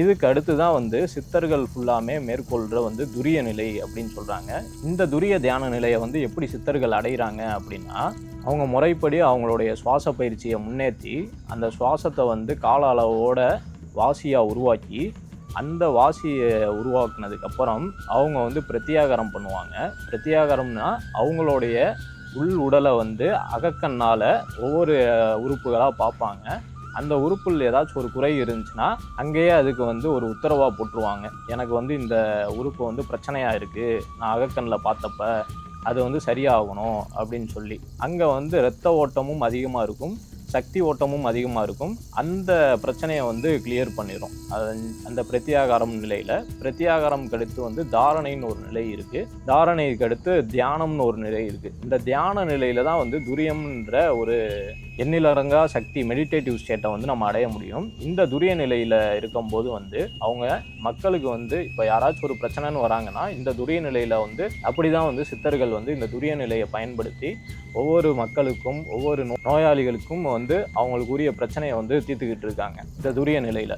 இதுக்கு அடுத்து தான் வந்து சித்தர்கள் ஃபுல்லாமே மேற்கொள்கிற வந்து துரிய நிலை அப்படின்னு சொல்கிறாங்க. இந்த துரிய தியான நிலையை வந்து எப்படி சித்தர்கள் அடைகிறாங்க அப்படின்னா, அவங்க முறைப்படி அவங்களுடைய சுவாச பயிற்சியை முன்னேற்றி அந்த சுவாசத்தை வந்து கால அளவோட வாசியாக உருவாக்கி, அந்த வாசியை உருவாக்குனதுக்கப்புறம் அவங்க வந்து பிரத்தியாகாரம் பண்ணுவாங்க. பிரத்தியாகாரம்னா அவங்களுடைய உள் உடலை வந்து அகக்கண்ணால் ஒவ்வொரு உறுப்புகளாக பார்ப்பாங்க. அந்த உறுப்பில் ஏதாச்சும் ஒரு குறை இருந்துச்சுன்னா அங்கேயே அதுக்கு வந்து ஒரு உத்தரவாக போட்டுருவாங்க. எனக்கு வந்து இந்த உறுப்பு வந்து பிரச்சனையாக இருக்குது, நான் அகக்கண்ணில் பார்த்தப்ப அது வந்து சரியாகணும் அப்படின்னு சொல்லி. அங்கே வந்து இரத்த ஓட்டமும் அதிகமாக இருக்கும், சக்தி ஓட்டமும் அதிகமாக இருக்கும். அந்த பிரச்சனையை வந்து கிளியர் பண்ணிடும் அந்த பிரத்தியாகாரம் நிலையில். பிரத்தியாகாரம்க்கு அடுத்து வந்து தாரணைன்னு ஒரு நிலை இருக்குது. தாரணைக்கு அடுத்து தியானம்னு ஒரு நிலை இருக்குது. இந்த தியான நிலையில் தான் வந்து துரியம்ன்ற ஒரு எண்ணிலடங்கா சக்தி மெடிடேட்டிவ் ஸ்டேட்டை வந்து நம்ம அடைய முடியும். இந்த துரிய நிலையில் இருக்கும்போது வந்து அவங்க மக்களுக்கு வந்து இப்போ யாராச்சும் ஒரு பிரச்சனைன்னு வராங்கன்னா இந்த துரிய நிலையில் வந்து அப்படி தான் வந்து சித்தர்கள் வந்து இந்த துரிய நிலையை பயன்படுத்தி ஒவ்வொரு மக்களுக்கும் ஒவ்வொரு நோயாளிகளுக்கும் வந்து அவங்களுக்கு உரிய பிரச்சனையை வந்து தீர்த்துக்கிட்டு இருக்காங்க இந்த துரிய நிலையில்.